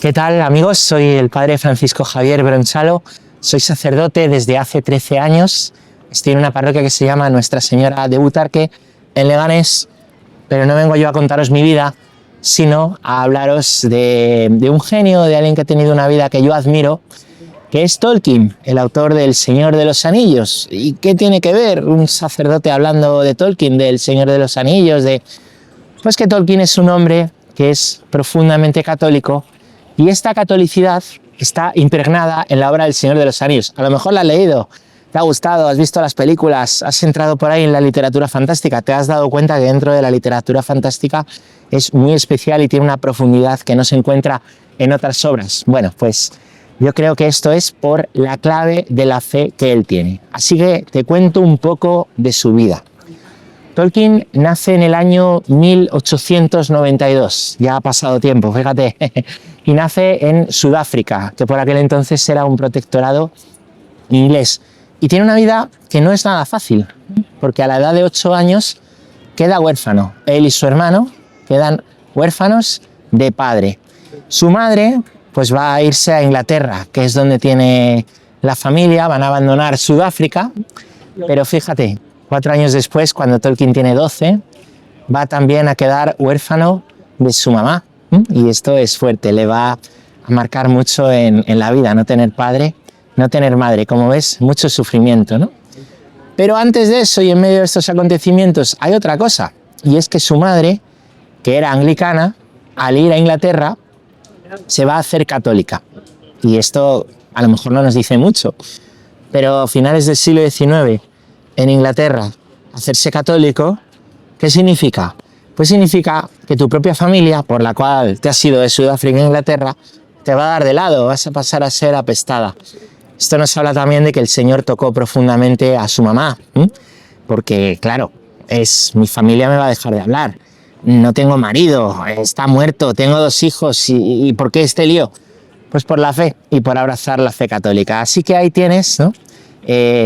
¿Qué tal, amigos? Soy el padre Francisco Javier Bronchalo, soy sacerdote desde hace 13 años, estoy en una parroquia que se llama Nuestra Señora de Butarque, en Leganés, pero no vengo yo a contaros mi vida, sino a hablaros de un genio, de alguien que ha tenido una vida que yo admiro, que es Tolkien, el autor del Señor de los Anillos. ¿Y qué tiene que ver un sacerdote hablando de Tolkien, del Señor de los Anillos? Pues que Tolkien es un hombre que es profundamente católico, y esta catolicidad está impregnada en la obra del Señor de los Anillos. A lo mejor la has leído, te ha gustado, has visto las películas, has entrado por ahí en la literatura fantástica, te has dado cuenta que dentro de la literatura fantástica es muy especial y tiene una profundidad que no se encuentra en otras obras. Bueno, pues yo creo que esto es por la clave de la fe que él tiene. Así que te cuento un poco de su vida. Tolkien nace en el año 1892, ya ha pasado tiempo, fíjate, y nace en Sudáfrica, que por aquel entonces era un protectorado inglés. Y tiene una vida que no es nada fácil, porque a la edad de 8 años queda huérfano. Él y su hermano quedan huérfanos de padre. Su madre pues va a irse a Inglaterra, que es donde tiene la familia, van a abandonar Sudáfrica, pero fíjate, 4 años después, cuando Tolkien tiene 12, va también a quedar huérfano de su mamá. Y esto es fuerte, le va a marcar mucho en la vida, no tener padre, no tener madre. Como ves, mucho sufrimiento, ¿no? Pero antes de eso y en medio de estos acontecimientos hay otra cosa, y es que su madre, que era anglicana, al ir a Inglaterra, se va a hacer católica. Y esto a lo mejor no nos dice mucho, pero a finales del siglo XIX, en Inglaterra, hacerse católico, ¿qué significa? Pues significa que tu propia familia, por la cual te has ido de Sudáfrica a Inglaterra, te va a dar de lado, vas a pasar a ser apestada. Esto nos habla también de que el Señor tocó profundamente a su mamá, porque claro, mi familia me va a dejar de hablar, no tengo marido, está muerto, tengo 2 hijos, ¿y por qué este lío? Pues por la fe y por abrazar la fe católica. Así que ahí tienes, ¿no?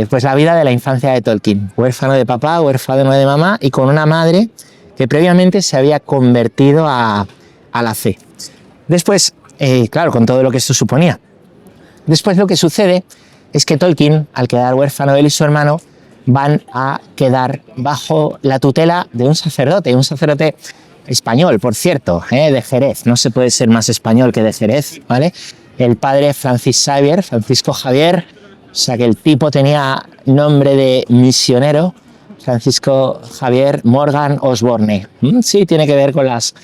Pues la vida de la infancia de Tolkien, huérfano de papá, huérfano de mamá y con una madre que previamente se había convertido a la fe. Después, claro, con todo lo que esto suponía. Después lo que sucede es que Tolkien, al quedar huérfano él y su hermano, van a quedar bajo la tutela de un sacerdote español, por cierto, de Jerez. No se puede ser más español que de Jerez, ¿vale? El padre Francisco Javier, o sea que el tipo tenía nombre de misionero, Francisco Javier Morgan Osborne. Sí, tiene que ver con las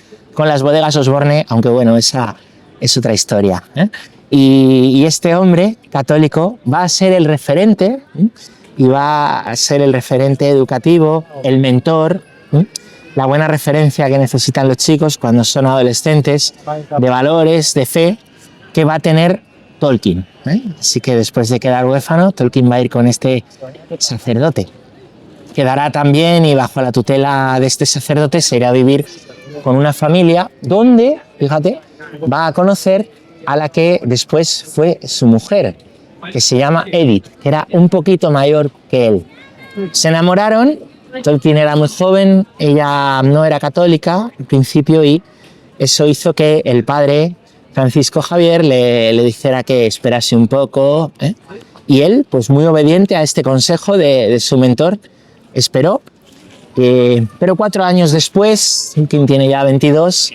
bodegas Osborne, aunque bueno, esa es otra historia. Y este hombre católico va a ser el referente, y va a ser el referente educativo, el mentor, la buena referencia que necesitan los chicos cuando son adolescentes, de valores, de fe, que va a tener Tolkien. Así que después de quedar huérfano, Tolkien va a ir con este sacerdote. Quedará también, y bajo la tutela de este sacerdote se irá a vivir con una familia donde, fíjate, va a conocer a la que después fue su mujer, que se llama Edith, que era un poquito mayor que él. Se enamoraron, Tolkien era muy joven, ella no era católica al principio, y eso hizo que el padre Francisco Javier le dijera que esperase un poco, y él, pues muy obediente a este consejo de su mentor, esperó, pero 4 años después, quien tiene ya 22,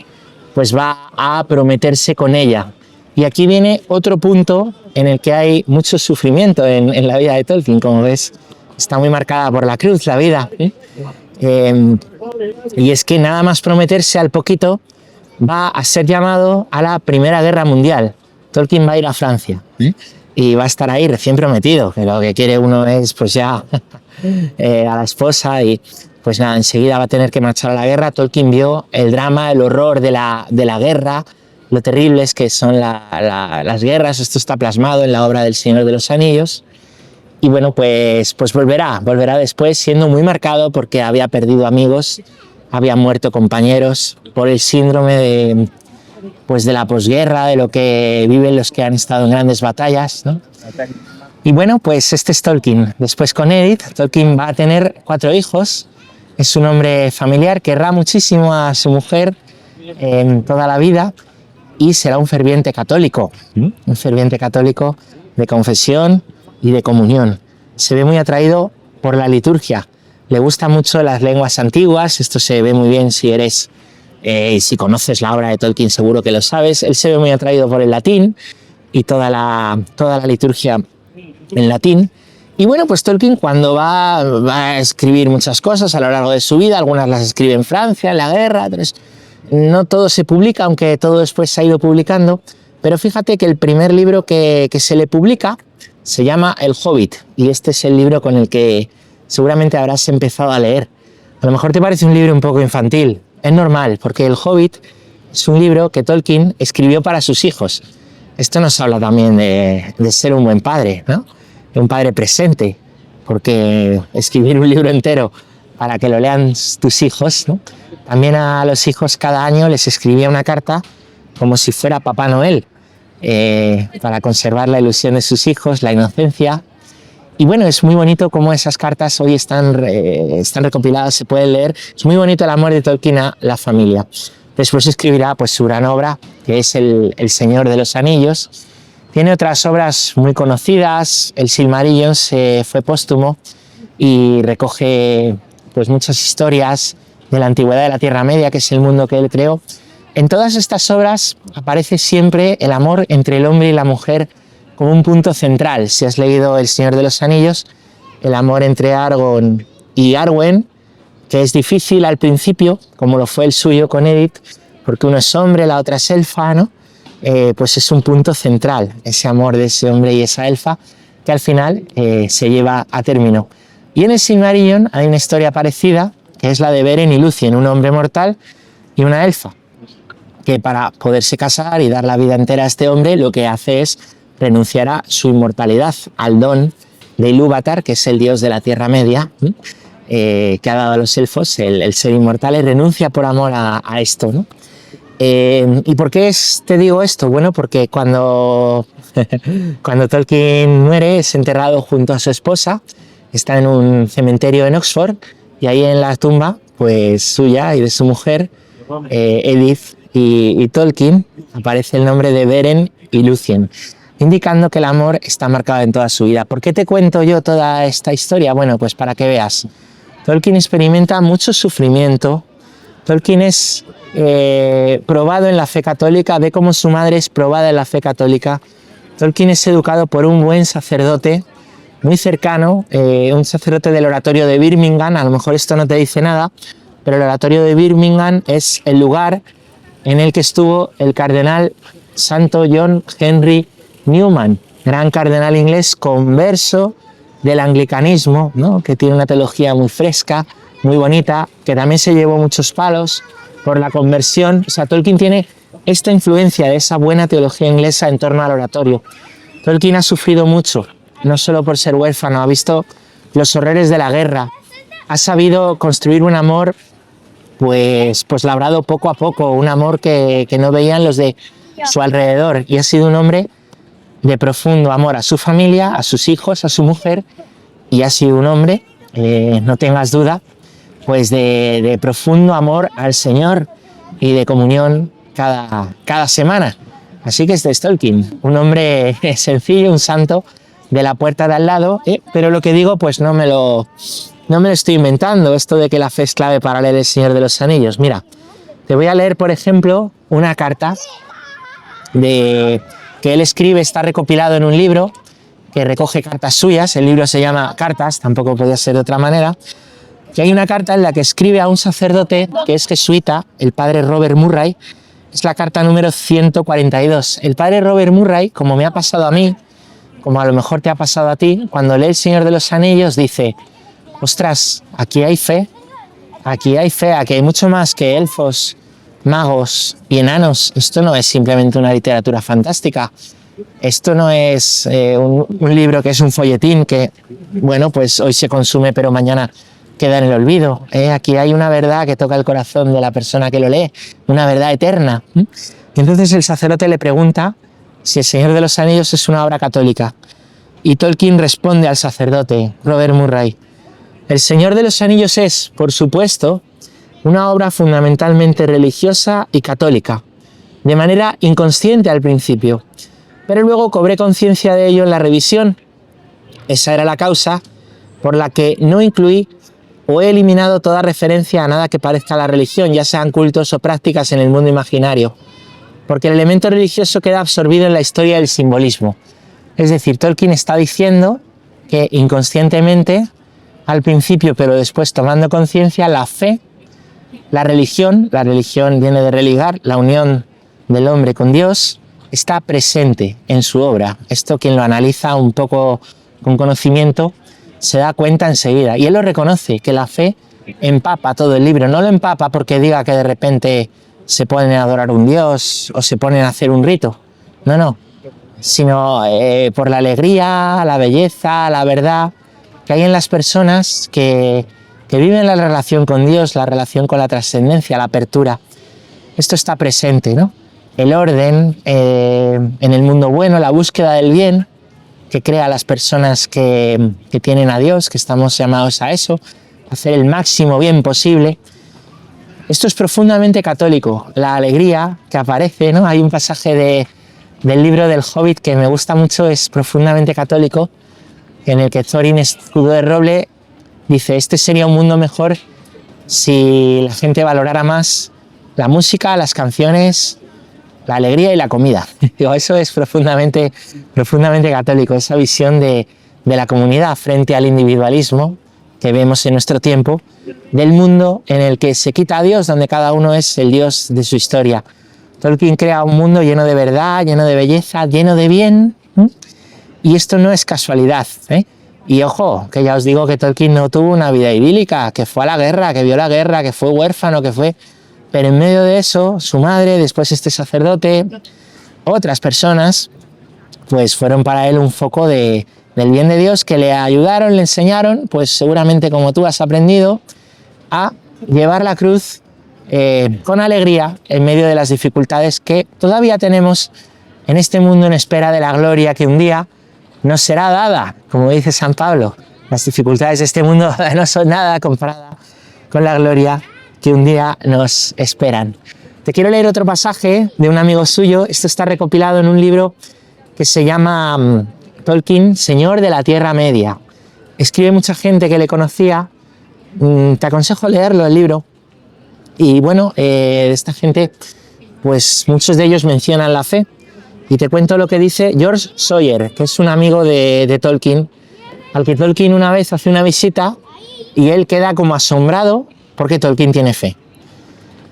pues va a prometerse con ella. Y aquí viene otro punto en el que hay mucho sufrimiento en la vida de Tolkien. Como ves, está muy marcada por la cruz la vida. Y es que nada más prometerse al poquito, va a ser llamado a la Primera Guerra Mundial. Tolkien va a ir a Francia y va a estar ahí recién prometido, que lo que quiere uno es pues ya a la esposa, y pues nada, enseguida va a tener que marchar a la guerra. Tolkien vio el drama, el horror de la guerra, lo terribles que son las guerras. Esto está plasmado en la obra del Señor de los Anillos. Y bueno, pues volverá después, siendo muy marcado porque había perdido amigos, había muerto compañeros por el síndrome de la posguerra, de lo que viven los que han estado en grandes batallas, ¿no? Y bueno, pues este es Tolkien. Después con Edith, Tolkien va a tener 4 hijos. Es un hombre familiar, querrá muchísimo a su mujer toda la vida. y será un ferviente católico, un ferviente católico de confesión y de comunión. Se ve muy atraído por la liturgia, le gustan mucho las lenguas antiguas, esto se ve muy bien si si conoces la obra de Tolkien seguro que lo sabes. Él se ve muy atraído por el latín y toda la liturgia en latín. Y bueno, pues Tolkien cuando va a escribir muchas cosas a lo largo de su vida, algunas las escribe en Francia, en la guerra, no todo se publica, aunque todo después se ha ido publicando, pero fíjate que el primer libro que se le publica se llama El Hobbit, y este es el libro con el que seguramente habrás empezado a leer. A lo mejor te parece un libro un poco infantil, es normal, porque El Hobbit es un libro que Tolkien escribió para sus hijos. Esto nos habla también de ser un buen padre, ¿no? De un padre presente, porque escribir un libro entero para que lo lean tus hijos, ¿no? También a los hijos cada año les escribía una carta como si fuera Papá Noel, para conservar la ilusión de sus hijos, la inocencia. Y bueno, es muy bonito cómo esas cartas hoy están recopiladas, se pueden leer. Es muy bonito el amor de Tolkien a la familia. Después escribirá pues, su gran obra, que es El Señor de los Anillos. Tiene otras obras muy conocidas. El Silmarillion fue póstumo y recoge pues, muchas historias de la antigüedad de la Tierra Media, que es el mundo que él creó. En todas estas obras aparece siempre el amor entre el hombre y la mujer como un punto central. Si has leído El Señor de los Anillos, el amor entre Aragorn y Arwen, que es difícil al principio, como lo fue el suyo con Edith, porque uno es hombre, la otra es elfa, ¿no? Pues es un punto central, ese amor de ese hombre y esa elfa, que al final se lleva a término. Y en el Silmarillion hay una historia parecida, que es la de Beren y Lúthien, un hombre mortal y una elfa, que para poderse casar y dar la vida entera a este hombre, lo que hace es renunciar a su inmortalidad, al don de Ilúvatar, que es el dios de la Tierra Media, que ha dado a los elfos el ser inmortales, renuncia por amor a esto, ¿no? ¿Y por qué te digo esto? Bueno, porque cuando Tolkien muere, es enterrado junto a su esposa, está en un cementerio en Oxford, y ahí en la tumba pues suya y de su mujer, Edith y Tolkien, aparece el nombre de Beren y Lúthien, indicando que el amor está marcado en toda su vida. ¿Por qué te cuento yo toda esta historia? Bueno, pues para que veas. Tolkien experimenta mucho sufrimiento. Tolkien es probado en la fe católica, ve cómo su madre es probada en la fe católica. Tolkien es educado por un buen sacerdote muy cercano, un sacerdote del oratorio de Birmingham. A lo mejor esto no te dice nada, pero el oratorio de Birmingham es el lugar en el que estuvo el cardenal Santo John Henry Newman, gran cardenal inglés converso del anglicanismo, ¿no? Que tiene una teología muy fresca, muy bonita, que también se llevó muchos palos por la conversión. O sea, Tolkien tiene esta influencia de esa buena teología inglesa en torno al oratorio. Tolkien ha sufrido mucho, no solo por ser huérfano, ha visto los horrores de la guerra, ha sabido construir un amor pues labrado poco a poco, un amor que no veían los de su alrededor, y ha sido un hombre de profundo amor a su familia, a sus hijos, a su mujer, y ha sido un hombre, no tengas duda, pues de profundo amor al Señor y de comunión cada semana. Así que este es Tolkien, un hombre sencillo, un santo de la puerta de al lado, pero lo que digo pues no me lo estoy inventando, esto de que la fe es clave para leer El Señor de los Anillos. Mira, te voy a leer, por ejemplo, una carta que él escribe, está recopilado en un libro que recoge cartas suyas. El libro se llama Cartas, tampoco podía ser de otra manera. Y hay una carta en la que escribe a un sacerdote que es jesuita, el padre Robert Murray. Es la carta número 142. El padre Robert Murray, como me ha pasado a mí, como a lo mejor te ha pasado a ti, cuando lee El Señor de los Anillos dice: ostras, aquí hay fe, aquí hay mucho más que elfos, magos y enanos. Esto no es simplemente una literatura fantástica, esto no es un libro que es un folletín que, bueno, pues hoy se consume pero mañana queda en el olvido. Aquí hay una verdad que toca el corazón de la persona que lo lee, una verdad eterna. Y entonces el sacerdote le pregunta si El Señor de los Anillos es una obra católica, y Tolkien responde al sacerdote, Robert Murray: El Señor de los Anillos es, por supuesto, una obra fundamentalmente religiosa y católica, de manera inconsciente al principio, pero luego cobré conciencia de ello en la revisión. Esa era la causa por la que no incluí o he eliminado toda referencia a nada que parezca a la religión, ya sean cultos o prácticas en el mundo imaginario, porque el elemento religioso queda absorbido en la historia del simbolismo. Es decir, Tolkien está diciendo que inconscientemente, al principio, pero después tomando conciencia, la fe, la religión viene de religar, la unión del hombre con Dios, está presente en su obra. Esto quien lo analiza un poco con conocimiento se da cuenta enseguida. Y él lo reconoce, que la fe empapa todo el libro. No lo empapa porque diga que de repente se ponen a adorar a un dios o se ponen a hacer un rito. No, sino por la alegría, la belleza, la verdad que hay en las personas que viven la relación con Dios, la relación con la trascendencia, la apertura. Esto está presente, ¿no? El orden en el mundo bueno, la búsqueda del bien que crea a las personas que tienen a Dios, que estamos llamados a eso, a hacer el máximo bien posible. Esto es profundamente católico, la alegría que aparece, ¿no? Hay un pasaje del libro del Hobbit que me gusta mucho, es profundamente católico, en el que Thorin, escudo de roble, dice: este sería un mundo mejor si la gente valorara más la música, las canciones, la alegría y la comida. Digo, eso es profundamente católico, esa visión de la comunidad frente al individualismo que vemos en nuestro tiempo, del mundo en el que se quita a Dios, donde cada uno es el Dios de su historia. Tolkien crea un mundo lleno de verdad, lleno de belleza, lleno de bien, y esto no es casualidad, ¿eh? Y ojo, que ya os digo que Tolkien no tuvo una vida idílica, que fue a la guerra, que vio la guerra, que fue huérfano, que fue... Pero en medio de eso, su madre, después este sacerdote, otras personas, pues fueron para él un foco del bien de Dios, que le ayudaron, le enseñaron, pues seguramente como tú has aprendido, a llevar la cruz con alegría en medio de las dificultades que todavía tenemos en este mundo en espera de la gloria que un día nos será dada. Como dice San Pablo, las dificultades de este mundo no son nada comparada con la gloria que un día nos esperan. Te quiero leer otro pasaje de un amigo suyo. Esto está recopilado en un libro que se llama Tolkien, Señor de la Tierra Media. Escribe mucha gente que le conocía. Te aconsejo leerlo, el libro. Y bueno, de esta gente, pues muchos de ellos mencionan la fe. Y te cuento lo que dice George Sawyer, que es un amigo de Tolkien, al que Tolkien una vez hace una visita y él queda como asombrado porque Tolkien tiene fe.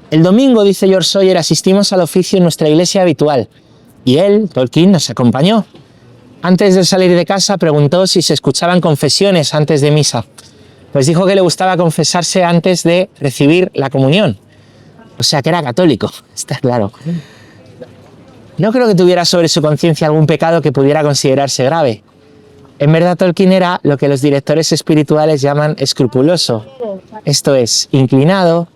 El domingo, dice George Sawyer, asistimos al oficio en nuestra iglesia habitual y él, Tolkien, nos acompañó. Antes de salir de casa preguntó si se escuchaban confesiones antes de misa. Pues dijo que le gustaba confesarse antes de recibir la comunión. O sea que era católico, está claro. No creo que tuviera sobre su conciencia algún pecado que pudiera considerarse grave. En verdad, Tolkien era lo que los directores espirituales llaman escrupuloso. Esto es, inclinado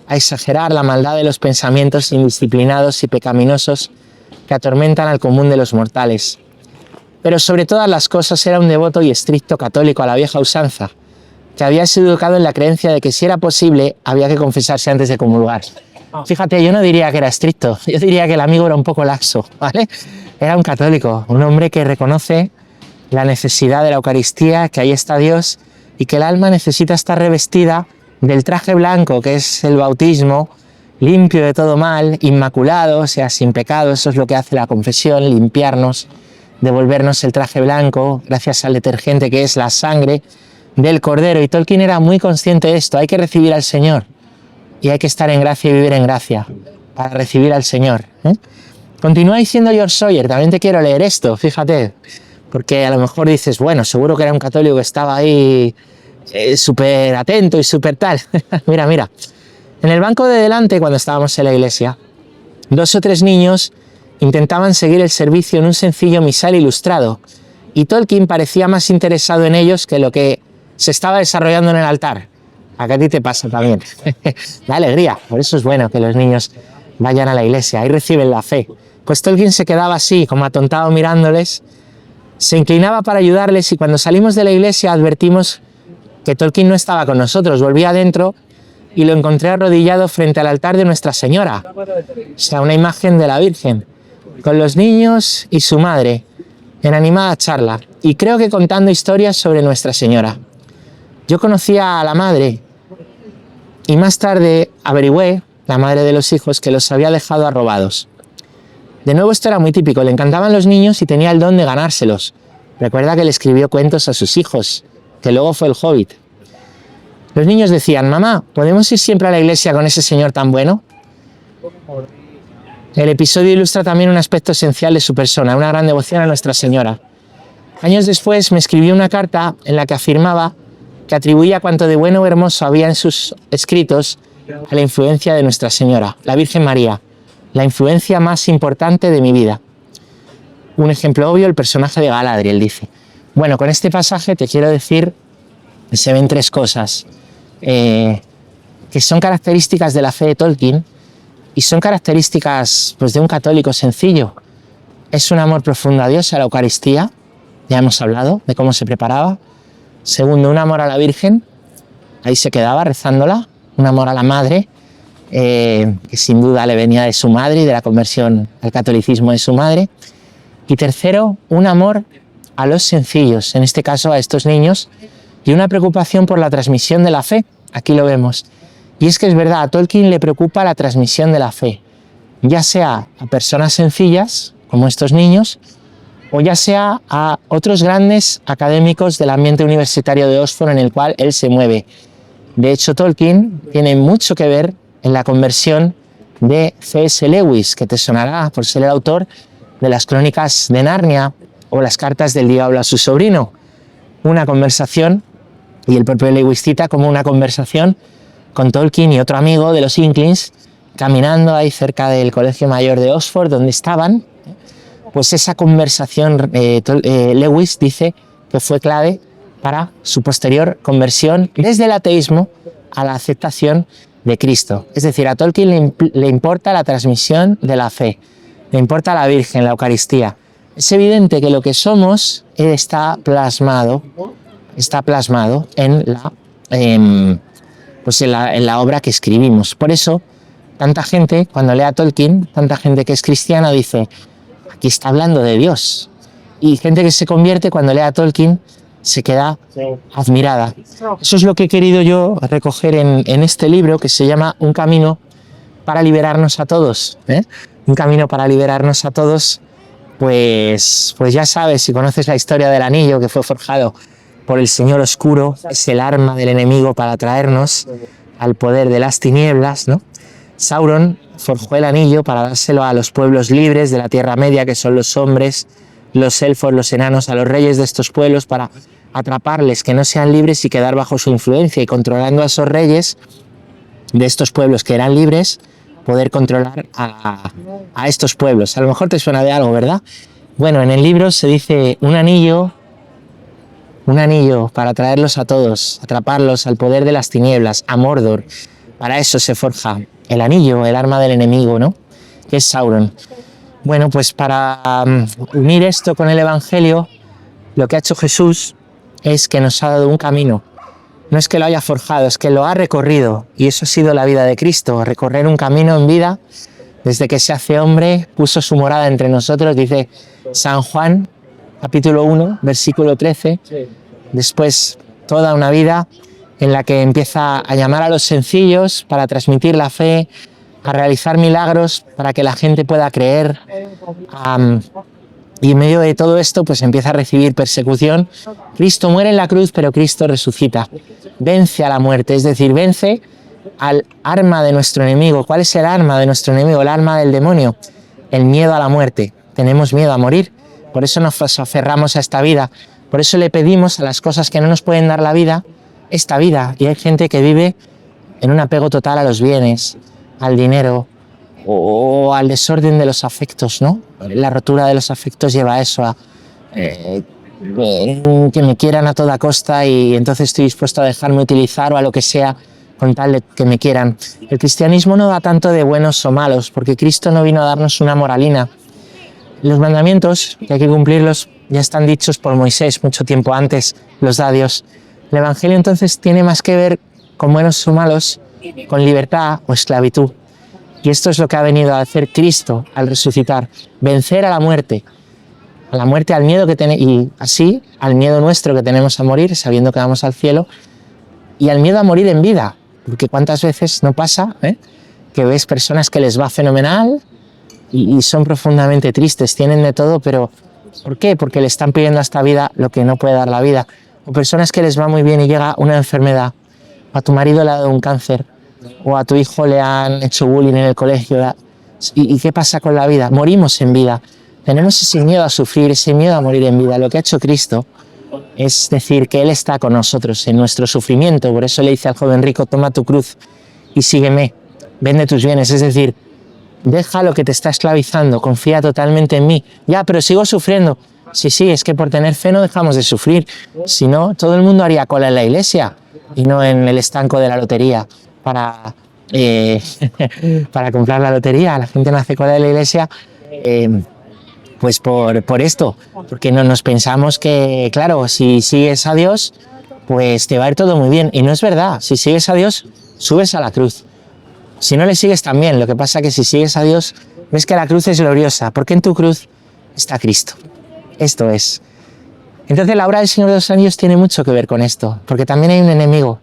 a exagerar la maldad de los pensamientos indisciplinados y pecaminosos que atormentan al común de los mortales. Pero sobre todas las cosas era un devoto y estricto católico a la vieja usanza, que había sido educado en la creencia de que si era posible había que confesarse antes de comulgar. Fíjate, yo no diría que era estricto, yo diría que el amigo era un poco laxo, ¿vale? Era un católico, un hombre que reconoce la necesidad de la Eucaristía, que ahí está Dios y que el alma necesita estar revestida del traje blanco, que es el bautismo, limpio de todo mal, inmaculado, o sea, sin pecado. Eso es lo que hace la confesión, limpiarnos, devolvernos el traje blanco gracias al detergente que es la sangre del Cordero. Y Tolkien era muy consciente de esto, hay que recibir al Señor y hay que estar en gracia y vivir en gracia para recibir al Señor, ¿eh? Continúa diciendo George Sawyer, también te quiero leer esto, fíjate, porque a lo mejor dices, bueno, seguro que era un católico que estaba ahí súper atento y súper tal. Mira, en el banco de delante, cuando estábamos en la iglesia, 2 o 3 niños intentaban seguir el servicio en un sencillo misal ilustrado, y Tolkien parecía más interesado en ellos que lo que se estaba desarrollando en el altar. A ti te pasa también. La alegría, por eso es bueno que los niños vayan a la iglesia, ahí reciben la fe. Pues Tolkien se quedaba así, como atontado mirándoles, se inclinaba para ayudarles, y cuando salimos de la iglesia advertimos que Tolkien no estaba con nosotros. Volvía adentro y lo encontré arrodillado frente al altar de Nuestra Señora, o sea, una imagen de la Virgen, con los niños y su madre, en animada charla, y creo que contando historias sobre Nuestra Señora. Yo conocía a la madre y más tarde averigüé, la madre de los hijos, que los había dejado arrobados. De nuevo, esto era muy típico, le encantaban los niños y tenía el don de ganárselos. Recuerda que le escribió cuentos a sus hijos, que luego fue el Hobbit. Los niños decían: mamá, ¿podemos ir siempre a la iglesia con ese señor tan bueno? El episodio ilustra también un aspecto esencial de su persona, una gran devoción a Nuestra Señora. Años después me escribió una carta en la que afirmaba que atribuía cuanto de bueno o hermoso había en sus escritos a la influencia de Nuestra Señora, la Virgen María, la influencia más importante de mi vida. Un ejemplo obvio, el personaje de Galadriel, dice. Bueno, con este pasaje te quiero decir que se ven tres cosas que son características de la fe de Tolkien y son características, pues, de un católico sencillo. Es un amor profundo a Dios, a la Eucaristía, ya hemos hablado de cómo se preparaba. Segundo, un amor a la Virgen, ahí se quedaba rezándola. Un amor a la Madre, que sin duda le venía de su madre y de la conversión al catolicismo de su madre. Y tercero, un amor a los sencillos, en este caso a estos niños, y una preocupación por la transmisión de la fe. Aquí lo vemos. Y es que es verdad, a Tolkien le preocupa la transmisión de la fe, ya sea a personas sencillas, como estos niños, o ya sea a otros grandes académicos del ambiente universitario de Oxford en el cual él se mueve. De hecho, Tolkien tiene mucho que ver en la conversión de C.S. Lewis, que te sonará por ser el autor de las Crónicas de Narnia o las Cartas del Diablo a su sobrino. Una conversación, y el propio Lewis cita como una conversación con Tolkien y otro amigo de los Inklings, caminando ahí cerca del Colegio Mayor de Oxford, donde estaban. Pues esa conversación, Lewis dice que fue clave para su posterior conversión desde el ateísmo a la aceptación de Cristo. Es decir, a Tolkien le importa la transmisión de la fe, le importa la Virgen, la Eucaristía. Es evidente que lo que somos está plasmado en la obra que escribimos. Por eso, tanta gente, cuando lee a Tolkien, tanta gente que es cristiana dice: aquí está hablando de Dios. Y gente que se convierte cuando lee a Tolkien se queda admirada. Eso es lo que he querido yo recoger en este libro, que se llama Un camino para liberarnos a todos. Un camino para liberarnos a todos, pues ya sabes, si conoces la historia del anillo que fue forjado por el Señor Oscuro, es el arma del enemigo para traernos al poder de las tinieblas, ¿no? Sauron forjó el anillo para dárselo a los pueblos libres de la Tierra Media, que son los hombres, los elfos, los enanos, a los reyes de estos pueblos, para atraparles, que no sean libres y quedar bajo su influencia, y controlando a esos reyes de estos pueblos que eran libres, poder controlar a estos pueblos. A lo mejor te suena de algo, ¿verdad? Bueno, en el libro se dice un anillo para traerlos a todos, atraparlos al poder de las tinieblas, a Mordor. Para eso se forja el anillo, el arma del enemigo, ¿no? Que es Sauron. Bueno, pues para unir esto con el Evangelio, lo que ha hecho Jesús es que nos ha dado un camino. No es que lo haya forjado, es que lo ha recorrido. Y eso ha sido la vida de Cristo, recorrer un camino en vida. Desde que se hace hombre, puso su morada entre nosotros, dice San Juan, capítulo 1, versículo 13. Después, toda una vida en la que empieza a llamar a los sencillos para transmitir la fe, a realizar milagros para que la gente pueda creer. Y en medio de todo esto, pues empieza a recibir persecución. Cristo muere en la cruz, pero Cristo resucita. Vence a la muerte, es decir, vence al arma de nuestro enemigo. ¿Cuál es el arma de nuestro enemigo? El arma del demonio. El miedo a la muerte. Tenemos miedo a morir. Por eso nos aferramos a esta vida. Por eso le pedimos a las cosas que no nos pueden dar la vida, esta vida. Y hay gente que vive en un apego total a los bienes, al dinero o al desorden de los afectos, ¿no? La rotura de los afectos lleva a eso, a que me quieran a toda costa y entonces estoy dispuesto a dejarme utilizar o a lo que sea con tal de que me quieran. El cristianismo no da tanto de buenos o malos, porque Cristo no vino a darnos una moralina. Los mandamientos, que hay que cumplirlos, ya están dichos por Moisés mucho tiempo antes, los da Dios. El Evangelio entonces tiene más que ver con buenos o malos con libertad o esclavitud. Y esto es lo que ha venido a hacer Cristo al resucitar, vencer a la muerte, al miedo que tenemos, y así al miedo nuestro que tenemos a morir, sabiendo que vamos al cielo, y al miedo a morir en vida, porque cuántas veces no pasa, que ves personas que les va fenomenal y son profundamente tristes, tienen de todo, pero ¿por qué? Porque le están pidiendo a esta vida lo que no puede dar la vida. O personas que les va muy bien y llega una enfermedad, o a tu marido le ha dado un cáncer, o a tu hijo le han hecho bullying en el colegio. ¿Y qué pasa con la vida? Morimos en vida. Tenemos ese miedo a sufrir, ese miedo a morir en vida. Lo que ha hecho Cristo es decir que Él está con nosotros en nuestro sufrimiento. Por eso le dice al joven rico, toma tu cruz y sígueme, vende tus bienes. Es decir, deja lo que te está esclavizando, confía totalmente en mí. Ya, pero sigo sufriendo. Sí, es que por tener fe no dejamos de sufrir. Si no, todo el mundo haría cola en la iglesia y no en el estanco de la lotería para comprar la lotería. La gente no hace cola en la iglesia pues por esto, porque no nos pensamos que, claro, si sigues a Dios, pues te va a ir todo muy bien. Y no es verdad. Si sigues a Dios, subes a la cruz. Si no le sigues también, lo que pasa es que si sigues a Dios, ves que la cruz es gloriosa, porque en tu cruz está Cristo. Esto es. Entonces la obra del Señor de los Anillos tiene mucho que ver con esto, porque también hay un enemigo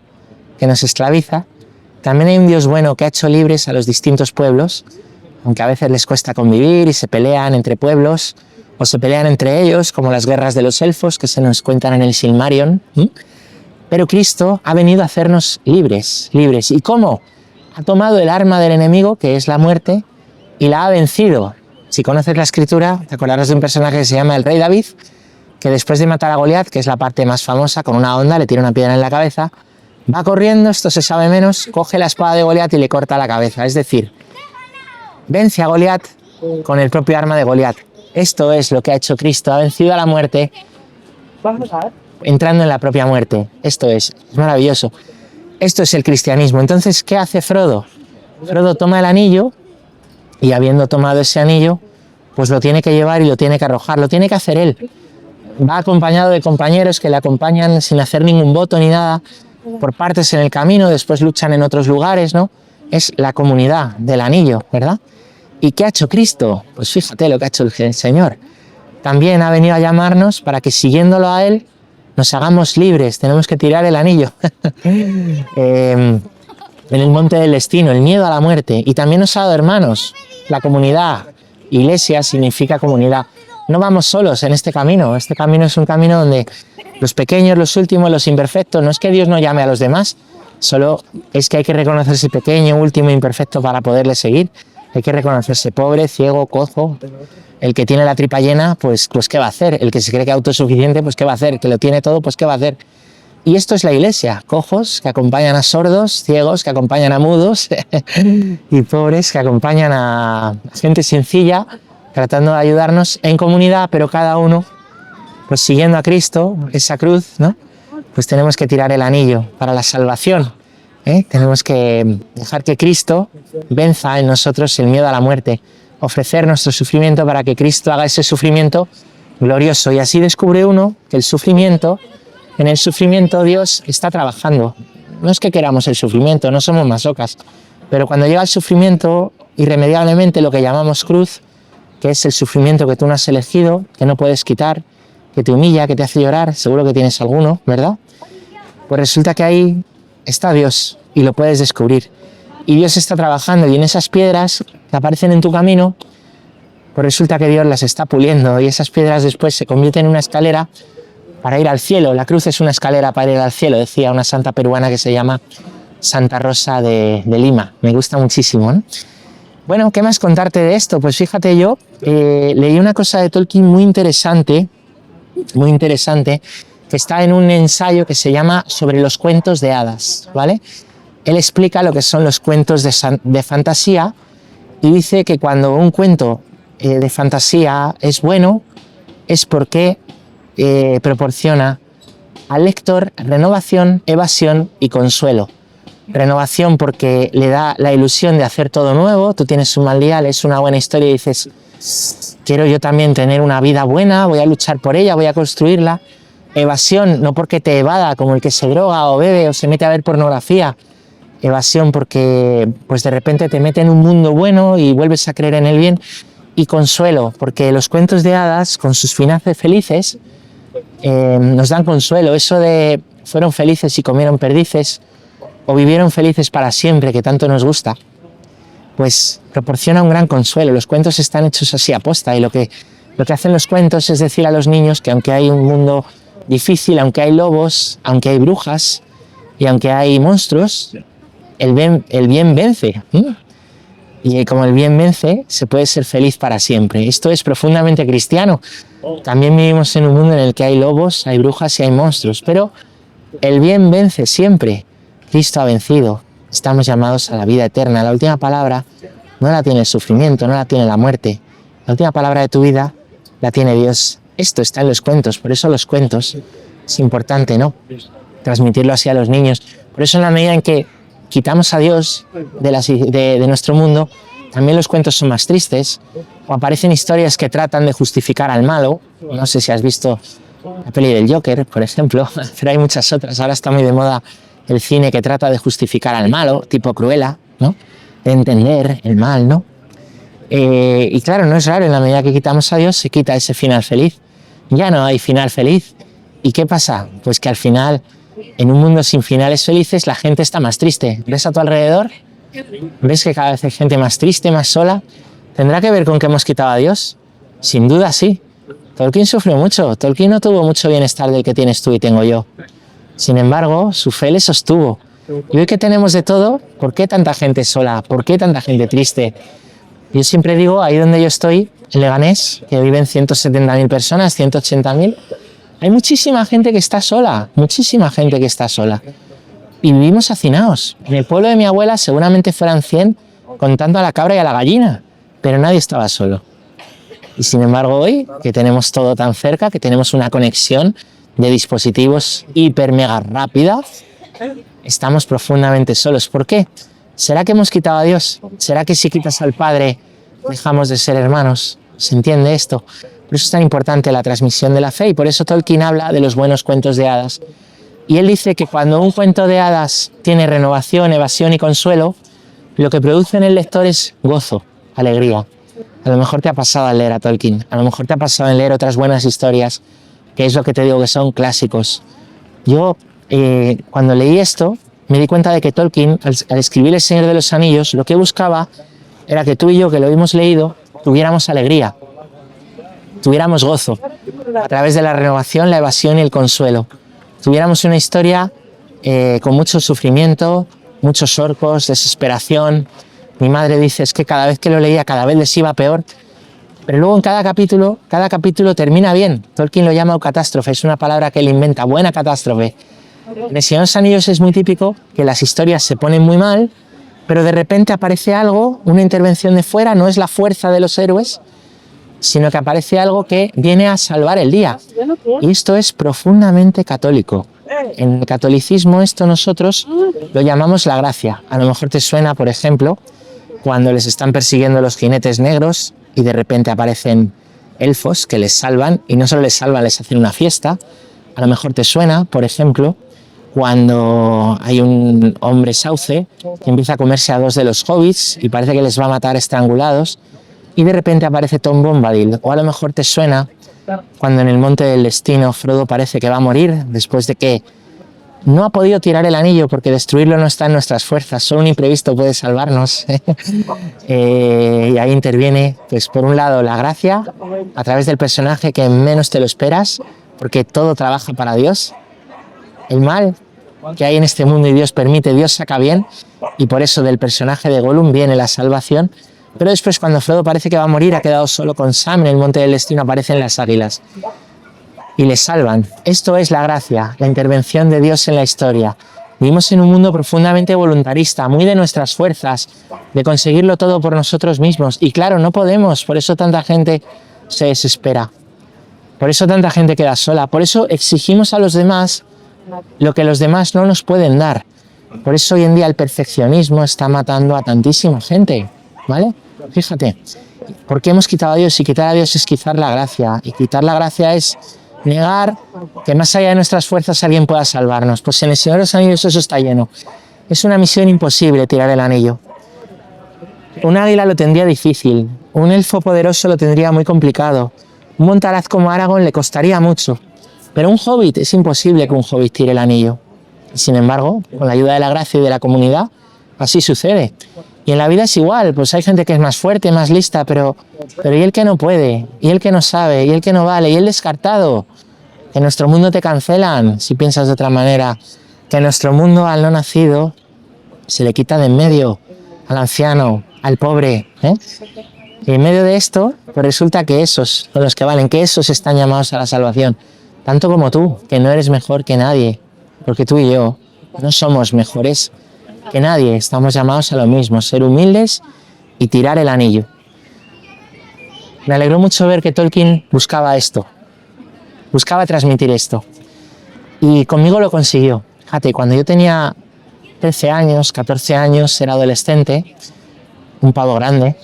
que nos esclaviza, también hay un Dios bueno que ha hecho libres a los distintos pueblos, aunque a veces les cuesta convivir y se pelean entre pueblos, o se pelean entre ellos, como las guerras de los elfos que se nos cuentan en el Silmarillion. Pero Cristo ha venido a hacernos libres. ¿Y cómo? Ha tomado el arma del enemigo, que es la muerte, y la ha vencido. Si conoces la escritura, te acordarás de un personaje que se llama el rey David, que después de matar a Goliat, que es la parte más famosa, con una honda le tira una piedra en la cabeza, va corriendo, esto se sabe menos, coge la espada de Goliat y le corta la cabeza. Es decir, vence a Goliat con el propio arma de Goliat. Esto es lo que ha hecho Cristo, ha vencido a la muerte entrando en la propia muerte. Esto es maravilloso. Esto es el cristianismo. Entonces, ¿qué hace Frodo? Frodo toma el anillo y habiendo tomado ese anillo, pues lo tiene que llevar y lo tiene que arrojar, lo tiene que hacer él. Va acompañado de compañeros que le acompañan sin hacer ningún voto ni nada, por partes en el camino, después luchan en otros lugares, ¿no? Es la comunidad del anillo, ¿verdad? ¿Y qué ha hecho Cristo? Pues fíjate lo que ha hecho el Señor. También ha venido a llamarnos para que siguiéndolo a Él nos hagamos libres. Tenemos que tirar el anillo. En el monte del destino, el miedo a la muerte. Y también nos ha dado hermanos, la comunidad. Iglesia significa comunidad. No vamos solos en este camino. Este camino es un camino donde los pequeños, los últimos, los imperfectos, no es que Dios no llame a los demás, solo es que hay que reconocerse pequeño, último, imperfecto para poderle seguir. Hay que reconocerse pobre, ciego, cojo. El que tiene la tripa llena, pues ¿qué va a hacer? El que se cree que es autosuficiente, pues ¿qué va a hacer? El que lo tiene todo, pues ¿qué va a hacer? Y esto es la iglesia, cojos que acompañan a sordos, ciegos que acompañan a mudos y pobres que acompañan a gente sencilla, tratando de ayudarnos en comunidad, pero cada uno, pues siguiendo a Cristo, esa cruz, ¿no? Pues tenemos que tirar el anillo para la salvación. Tenemos que dejar que Cristo venza en nosotros el miedo a la muerte, ofrecer nuestro sufrimiento para que Cristo haga ese sufrimiento glorioso. Y así descubre uno que en el sufrimiento Dios está trabajando. No es que queramos el sufrimiento, no somos masocas, pero cuando llega el sufrimiento, irremediablemente lo que llamamos cruz, que es el sufrimiento que tú no has elegido, que no puedes quitar, que te humilla, que te hace llorar, seguro que tienes alguno, ¿verdad? Pues resulta que ahí está Dios y lo puedes descubrir. Y Dios está trabajando y en esas piedras que aparecen en tu camino, pues resulta que Dios las está puliendo y esas piedras después se convierten en una escalera para ir al cielo. La cruz es una escalera para ir al cielo, decía una santa peruana que se llama Santa Rosa de Lima. Me gusta muchísimo, ¿no? Bueno, ¿qué más contarte de esto? Pues fíjate, yo leí una cosa de Tolkien muy interesante, que está en un ensayo que se llama Sobre los cuentos de hadas, ¿vale? Él explica lo que son los cuentos de fantasía y dice que cuando un cuento de fantasía es bueno, es porque proporciona al lector renovación, evasión y consuelo. Renovación porque le da la ilusión de hacer todo nuevo. Tú tienes un mal día, lees una buena historia y dices, quiero yo también tener una vida buena, voy a luchar por ella, voy a construirla. Evasión, no porque te evada como el que se droga o bebe o se mete a ver pornografía, evasión porque pues de repente te mete en un mundo bueno y vuelves a creer en el bien, y consuelo, porque los cuentos de hadas, con sus finales felices, nos dan consuelo. Eso de fueron felices y comieron perdices, o vivieron felices para siempre, que tanto nos gusta, pues proporciona un gran consuelo. Los cuentos están hechos así aposta, y lo que hacen los cuentos es decir a los niños que aunque hay un mundo difícil, aunque hay lobos, aunque hay brujas y aunque hay monstruos, el bien vence. Y como el bien vence, se puede ser feliz para siempre. Esto es profundamente cristiano. También vivimos en un mundo en el que hay lobos, hay brujas y hay monstruos, pero el bien vence siempre. Cristo ha vencido. Estamos llamados a la vida eterna. La última palabra no la tiene el sufrimiento, no la tiene la muerte. La última palabra de tu vida la tiene Dios. Esto está en los cuentos, por eso los cuentos es importante, ¿no? Transmitirlo así a los niños. Por eso en la medida en que quitamos a Dios de nuestro mundo, también los cuentos son más tristes, o aparecen historias que tratan de justificar al malo. No sé si has visto la peli del Joker, por ejemplo, pero hay muchas otras. Ahora está muy de moda el cine que trata de justificar al malo, tipo Cruella, ¿no? De entender el mal, ¿no? Y claro, no es raro, en la medida que quitamos a Dios se quita ese final feliz. Ya no hay final feliz. ¿Y qué pasa? Pues que al final, en un mundo sin finales felices, la gente está más triste. ¿Ves a tu alrededor? ¿Ves que cada vez hay gente más triste, más sola? ¿Tendrá que ver con que hemos quitado a Dios? Sin duda sí. Tolkien sufrió mucho. Tolkien no tuvo mucho bienestar del que tienes tú y tengo yo. Sin embargo, su fe le sostuvo. Y hoy que tenemos de todo, ¿por qué tanta gente sola? ¿Por qué tanta gente triste? Yo siempre digo, ahí donde yo estoy, en Leganés, que viven 170.000 personas, 180.000, hay muchísima gente que está sola, muchísima gente que está sola. Y vivimos hacinados. En el pueblo de mi abuela seguramente fueran 100 contando a la cabra y a la gallina, pero nadie estaba solo. Y sin embargo hoy, que tenemos todo tan cerca, que tenemos una conexión de dispositivos hiper mega rápida, estamos profundamente solos. ¿Por qué? ¿Será que hemos quitado a Dios? ¿Será que si quitas al Padre dejamos de ser hermanos? ¿Se entiende esto? Por eso es tan importante la transmisión de la fe, y por eso Tolkien habla de los buenos cuentos de hadas. Y él dice que cuando un cuento de hadas tiene renovación, evasión y consuelo, lo que produce en el lector es gozo, alegría. A lo mejor te ha pasado al leer a Tolkien, a lo mejor te ha pasado en leer otras buenas historias, que es lo que te digo que son clásicos. Yo, cuando leí esto, me di cuenta de que Tolkien, al escribir El Señor de los Anillos, lo que buscaba era que tú y yo, que lo hemos leído, tuviéramos alegría, tuviéramos gozo, a través de la renovación, la evasión y el consuelo. Tuviéramos una historia con mucho sufrimiento, muchos orcos, desesperación. Mi madre dice, es que cada vez que lo leía, cada vez les iba peor. Pero luego en cada capítulo termina bien. Tolkien lo llama catástrofe, es una palabra que él inventa, buena catástrofe. En El Señor de los Anillos es muy típico que las historias se ponen muy mal, pero de repente aparece algo, una intervención de fuera, no es la fuerza de los héroes, sino que aparece algo que viene a salvar el día. Y esto es profundamente católico. En el catolicismo esto nosotros lo llamamos la gracia. A lo mejor te suena, por ejemplo, cuando les están persiguiendo los jinetes negros y de repente aparecen elfos que les salvan, y no solo les salvan, les hacen una fiesta. A lo mejor te suena, por ejemplo, cuando hay un hombre sauce que empieza a comerse a 2 de los hobbits y parece que les va a matar estrangulados, y de repente aparece Tom Bombadil. O a lo mejor te suena cuando en el Monte del Destino Frodo parece que va a morir después de que no ha podido tirar el anillo porque destruirlo no está en nuestras fuerzas, solo un imprevisto puede salvarnos. Y ahí interviene, pues por un lado, la gracia a través del personaje que menos te lo esperas, porque todo trabaja para Dios. El mal que hay en este mundo y Dios permite, Dios saca bien, y por eso del personaje de Gollum viene la salvación. Pero después, cuando Frodo parece que va a morir, ha quedado solo con Sam en el Monte del Destino, aparecen las águilas y les salvan. Esto es la gracia, la intervención de Dios en la historia. Vivimos en un mundo profundamente voluntarista, muy de nuestras fuerzas, de conseguirlo todo por nosotros mismos. Y claro, no podemos, por eso tanta gente se desespera. Por eso tanta gente queda sola. Por eso exigimos a los demás lo que los demás no nos pueden dar. Por eso hoy en día el perfeccionismo está matando a tantísima gente, ¿vale? Fíjate, ¿por qué hemos quitado a Dios? Y quitar a Dios es quitar la gracia. Y quitar la gracia es negar que más allá de nuestras fuerzas alguien pueda salvarnos. Pues en El Señor de los Anillos eso está lleno. Es una misión imposible tirar el anillo. Un águila lo tendría difícil, un elfo poderoso lo tendría muy complicado, un montaraz como Aragorn le costaría mucho, pero un hobbit es imposible que un hobbit tire el anillo. Sin embargo, con la ayuda de la gracia y de la comunidad, así sucede. Y en la vida es igual, pues hay gente que es más fuerte, más lista, pero ¿y el que no puede? ¿Y el que no sabe? ¿Y el que no vale? ¿Y el descartado? Que en nuestro mundo te cancelan, si piensas de otra manera. Que en nuestro mundo al no nacido se le quita de en medio, al anciano, al pobre. Y en medio de esto, pues resulta que esos son los que valen, que esos están llamados a la salvación. Tanto como tú, que no eres mejor que nadie, porque tú y yo no somos mejores que nadie, estamos llamados a lo mismo, ser humildes y tirar el anillo. Me alegró mucho ver que Tolkien buscaba esto, buscaba transmitir esto, y conmigo lo consiguió. Fíjate, cuando yo tenía 13 años, 14 años, era adolescente, un pavo grande,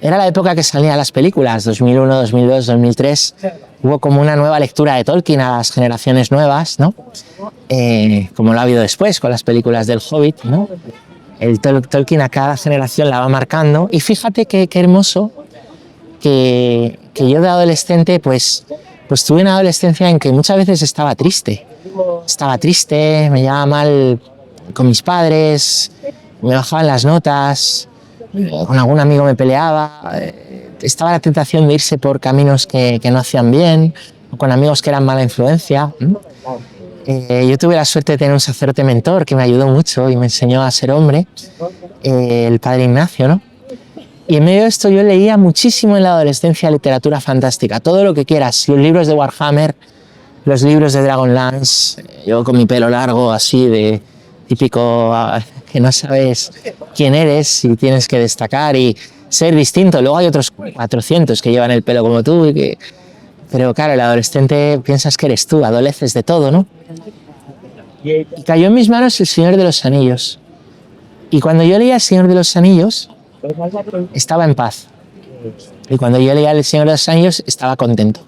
era la época que salían las películas, 2001, 2002, 2003, hubo como una nueva lectura de Tolkien a las generaciones nuevas, ¿no? Como lo ha habido después con las películas del Hobbit, ¿no? El Tolkien a cada generación la va marcando, y fíjate qué hermoso que yo de adolescente, pues tuve una adolescencia en que muchas veces estaba triste, me llevaba mal con mis padres, me bajaban las notas, con algún amigo me peleaba, estaba la tentación de irse por caminos que no hacían bien, o con amigos que eran mala influencia. Yo tuve la suerte de tener un sacerdote mentor que me ayudó mucho y me enseñó a ser hombre, el padre Ignacio, ¿no? Y en medio de esto yo leía muchísimo en la adolescencia literatura fantástica, todo lo que quieras, los libros de Warhammer, los libros de Dragonlance, yo con mi pelo largo así de típico que no sabes quién eres y tienes que destacar y ser distinto. Luego hay otros 400 que llevan el pelo como tú, pero claro, el adolescente piensas que eres tú, adoleces de todo, ¿no? Y cayó en mis manos El Señor de los Anillos. Y cuando yo leía El Señor de los Anillos, estaba en paz. Y cuando yo leía El Señor de los Anillos, estaba contento.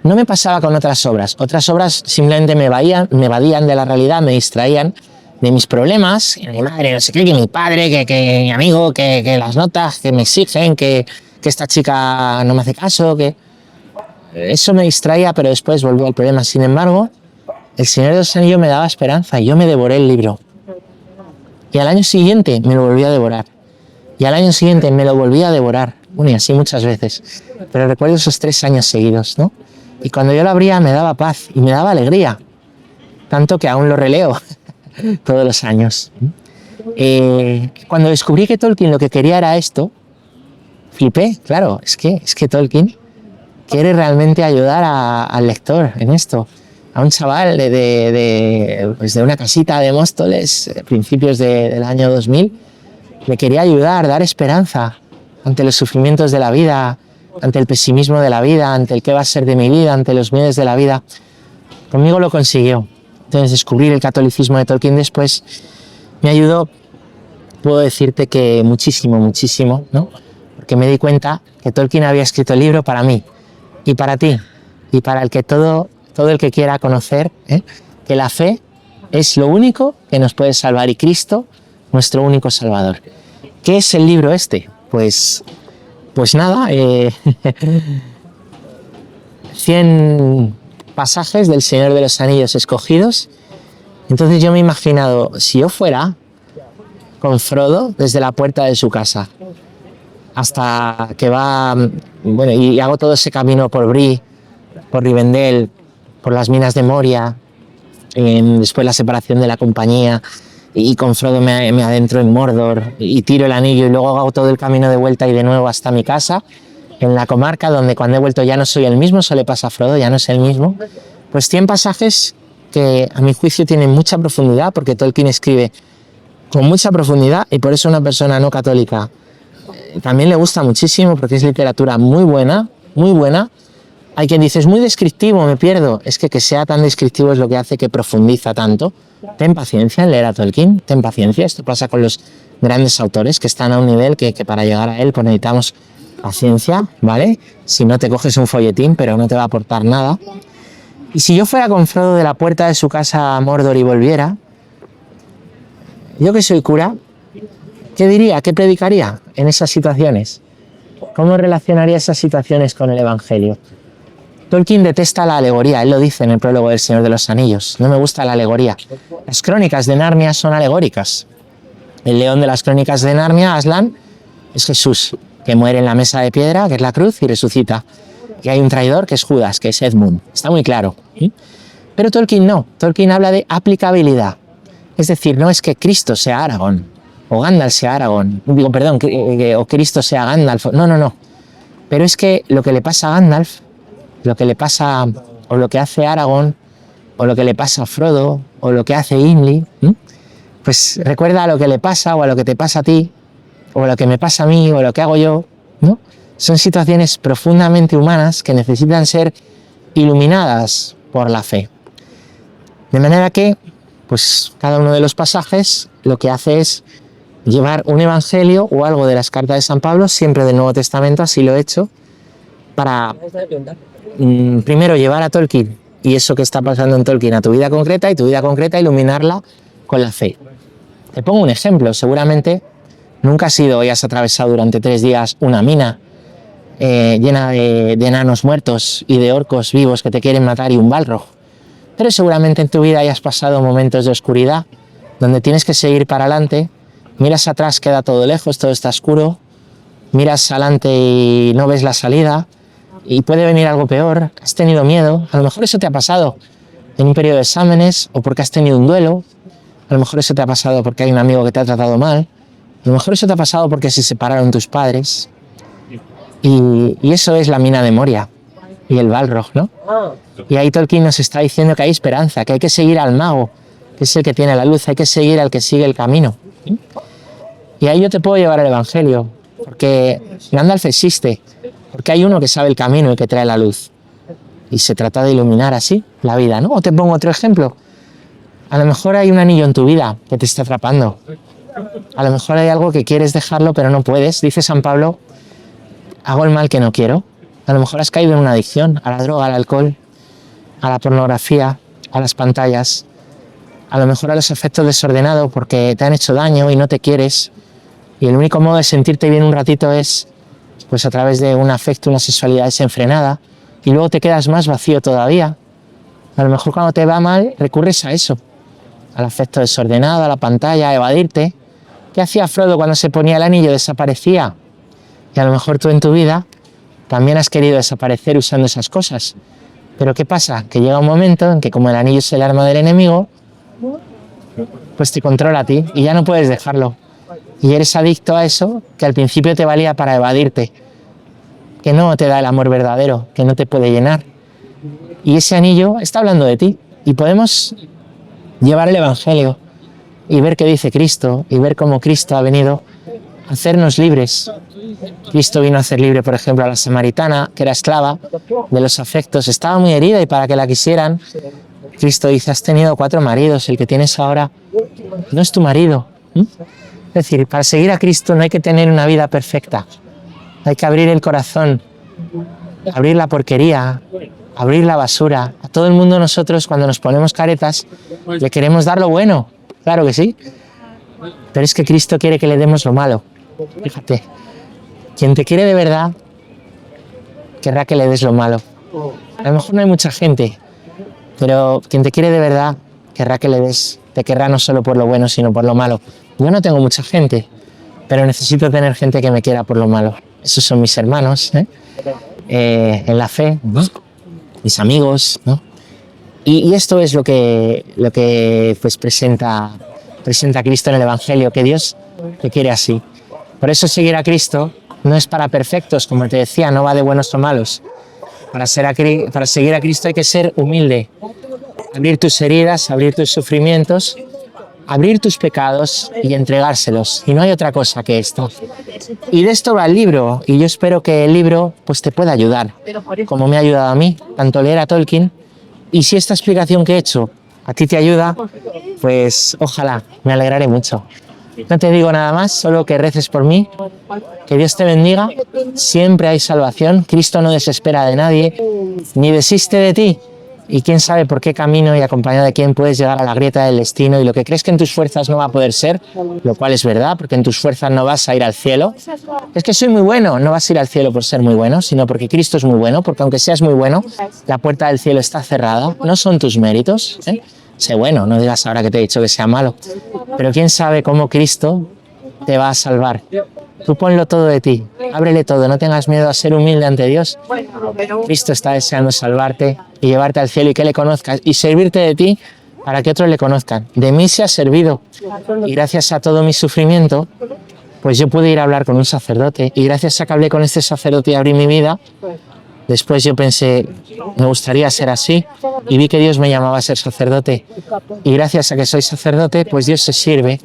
No me pasaba con otras obras simplemente me evadían de la realidad, me distraían de mis problemas, que mi madre, no sé qué, que mi padre, que mi amigo, que las notas, que me exigen, que esta chica no me hace caso, que eso me distraía, pero después volvió al problema. Sin embargo, El Señor de los Anillos me daba esperanza y yo me devoré el libro. Y al año siguiente me lo volví a devorar. Y al año siguiente me lo volví a devorar. Bueno, y así muchas veces. Pero recuerdo esos 3 años seguidos, ¿no? Y cuando yo lo abría me daba paz y me daba alegría. Tanto que aún lo releo todos los años. Cuando descubrí que Tolkien lo que quería era esto, flipé, claro, es que Tolkien quiere realmente ayudar al lector en esto. A un chaval de una casita de Móstoles, principios del año 2000, le quería ayudar, dar esperanza ante los sufrimientos de la vida, ante el pesimismo de la vida, ante el qué va a ser de mi vida, ante los miedos de la vida. Conmigo lo consiguió. Entonces, descubrir el catolicismo de Tolkien después me ayudó, puedo decirte que muchísimo, ¿no? Porque me di cuenta que Tolkien había escrito el libro para mí y para ti y para el que todo el que quiera conocer, que la fe es lo único que nos puede salvar y Cristo, nuestro único Salvador. ¿Qué es el libro este? Pues nada, 100 pasajes del Señor de los Anillos escogidos. Entonces yo me he imaginado, si yo fuera con Frodo desde la puerta de su casa hasta que va, bueno, y hago todo ese camino por Bree, por Rivendell, por las minas de Moria, después la separación de la compañía, y con Frodo me adentro en Mordor y tiro el anillo y luego hago todo el camino de vuelta y de nuevo hasta mi casa, en la comarca donde cuando he vuelto ya no soy el mismo, eso le pasa a Frodo, ya no es el mismo. Pues 100 pasajes que a mi juicio tienen mucha profundidad, porque Tolkien escribe con mucha profundidad y por eso una persona no católica también le gusta muchísimo, porque es literatura muy buena, muy buena. Hay quien dice, es muy descriptivo, me pierdo. Es que sea tan descriptivo es lo que hace que profundiza tanto. Ten paciencia en leer a Tolkien, ten paciencia. Esto pasa con los grandes autores que están a un nivel que para llegar a él pues necesitamos paciencia, ¿vale? Si no te coges un folletín, pero no te va a aportar nada. Y si yo fuera con Frodo de la puerta de su casa a Mordor y volviera, Yo que soy cura, ¿qué diría? ¿Qué predicaría en esas situaciones? ¿Cómo relacionaría esas situaciones con el Evangelio? Tolkien detesta la alegoría, él lo dice en el prólogo del Señor de los Anillos. No me gusta la alegoría. Las crónicas de Narnia son alegóricas. El león de las crónicas de Narnia, Aslan, es Jesús, que muere en la mesa de piedra, que es la cruz, y resucita. Y hay un traidor, que es Judas, que es Edmund. Está muy claro. Pero Tolkien no. Tolkien habla de aplicabilidad. Es decir, no es que Cristo sea Aragorn, o Gandalf sea Aragorn, o Cristo sea Gandalf. No, no, no. Pero es que lo que le pasa a Gandalf, lo que le pasa, o lo que hace Aragorn, o lo que le pasa a Frodo, o lo que hace Gimli, pues recuerda a lo que le pasa, o a lo que te pasa a ti, o a lo que me pasa a mí, o a lo que hago yo, ¿no? Son situaciones profundamente humanas que necesitan ser iluminadas por la fe. De manera que, pues cada uno de los pasajes lo que hace es llevar un evangelio o algo de las cartas de San Pablo, siempre del Nuevo Testamento, así lo he hecho, para primero llevar a Tolkien y eso que está pasando en Tolkien a tu vida concreta, y tu vida concreta iluminarla con la fe. Te pongo un ejemplo. Seguramente nunca has ido y has atravesado durante 3 días una mina llena de enanos muertos y de orcos vivos que te quieren matar y un Balrog. Pero seguramente en tu vida hayas pasado momentos de oscuridad donde tienes que seguir para adelante, miras atrás, queda todo lejos, todo está oscuro, miras adelante y no ves la salida y puede venir algo peor, has tenido miedo, a lo mejor eso te ha pasado en un periodo de exámenes o porque has tenido un duelo, a lo mejor eso te ha pasado porque hay un amigo que te ha tratado mal, a lo mejor eso te ha pasado porque se separaron tus padres y eso es la mina de Moria y el Balrog, ¿no? Y ahí Tolkien nos está diciendo que hay esperanza, que hay que seguir al mago, que es el que tiene la luz, hay que seguir al que sigue el camino. Y ahí yo te puedo llevar el Evangelio, porque Gandalf existe, porque hay uno que sabe el camino y que trae la luz. Y se trata de iluminar así la vida, ¿no? O te pongo otro ejemplo. A lo mejor hay un anillo en tu vida que te está atrapando. A lo mejor hay algo que quieres dejarlo, pero no puedes. Dice San Pablo, hago el mal que no quiero. A lo mejor has caído en una adicción, a la droga, al alcohol, a la pornografía, a las pantallas, a lo mejor a los afectos desordenados porque te han hecho daño y no te quieres. Y el único modo de sentirte bien un ratito es pues a través de un afecto, una sexualidad desenfrenada, y luego te quedas más vacío todavía. A lo mejor cuando te va mal recurres a eso, al afecto desordenado, a la pantalla, a evadirte. ¿Qué hacía Frodo cuando se ponía el anillo? Desaparecía. Y a lo mejor tú en tu vida también has querido desaparecer usando esas cosas. Pero ¿qué pasa? Que llega un momento en que como el anillo es el arma del enemigo, pues te controla a ti y ya no puedes dejarlo. Y eres adicto a eso que al principio te valía para evadirte, que no te da el amor verdadero, que no te puede llenar. Y ese anillo está hablando de ti. Y podemos llevar el Evangelio y ver qué dice Cristo y ver cómo Cristo ha venido a hacernos libres. Cristo vino a hacer libre, por ejemplo, a la samaritana, que era esclava de los afectos. Estaba muy herida y para que la quisieran, Cristo dice, has tenido 4 maridos, el que tienes ahora no es tu marido. Es decir, para seguir a Cristo no hay que tener una vida perfecta. Hay que abrir el corazón, abrir la porquería, abrir la basura. A todo el mundo nosotros, cuando nos ponemos caretas, le queremos dar lo bueno. Claro que sí. Pero es que Cristo quiere que le demos lo malo. Fíjate, quien te quiere de verdad, querrá que le des lo malo. A lo mejor no hay mucha gente, pero quien te quiere de verdad, querrá que le des, te querrá no solo por lo bueno, sino por lo malo. Yo no tengo mucha gente, pero necesito tener gente que me quiera por lo malo. Esos son mis hermanos, en la fe, ¿no? Mis amigos, ¿no? Y esto es lo que pues presenta Cristo en el Evangelio, que Dios te quiere así. Por eso seguir a Cristo no es para perfectos, como te decía, no va de buenos o malos. Para seguir a Cristo hay que ser humilde, abrir tus heridas, abrir tus sufrimientos, abrir tus pecados y entregárselos. Y no hay otra cosa que esto. Y de esto va el libro, y yo espero que el libro pues te pueda ayudar, como me ha ayudado a mí, tanto leer a Tolkien. Y si esta explicación que he hecho a ti te ayuda, pues ojalá, me alegraré mucho. No te digo nada más, solo que reces por mí, que Dios te bendiga, siempre hay salvación, Cristo no desespera de nadie, ni desiste de ti, y quién sabe por qué camino y acompañado de quién puedes llegar a la grieta del destino, y lo que crees que en tus fuerzas no va a poder ser, lo cual es verdad, porque en tus fuerzas no vas a ir al cielo. Es que soy muy bueno, no vas a ir al cielo por ser muy bueno, sino porque Cristo es muy bueno, porque aunque seas muy bueno, la puerta del cielo está cerrada, no son tus méritos, ¿eh? Sé bueno, no digas ahora que te he dicho que sea malo, pero quién sabe cómo Cristo te va a salvar. Tú ponlo todo de ti, ábrele todo, no tengas miedo a ser humilde ante Dios. Cristo está deseando salvarte y llevarte al cielo y que le conozcas y servirte de ti para que otros le conozcan. De mí se ha servido y gracias a todo mi sufrimiento, pues yo pude ir a hablar con un sacerdote y gracias a que hablé con este sacerdote y abrí mi vida, después yo pensé, me gustaría ser así y vi que Dios me llamaba a ser sacerdote y gracias a que soy sacerdote, pues Dios se sirve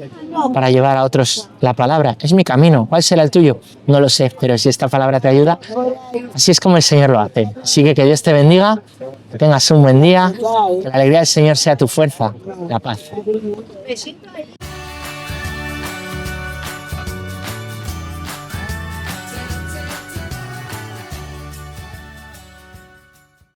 para llevar a otros la palabra. Es mi camino. ¿Cuál será el tuyo? No lo sé, pero si esta palabra te ayuda, así es como el Señor lo hace. Así que Dios te bendiga, que tengas un buen día, que la alegría del Señor sea tu fuerza, la paz.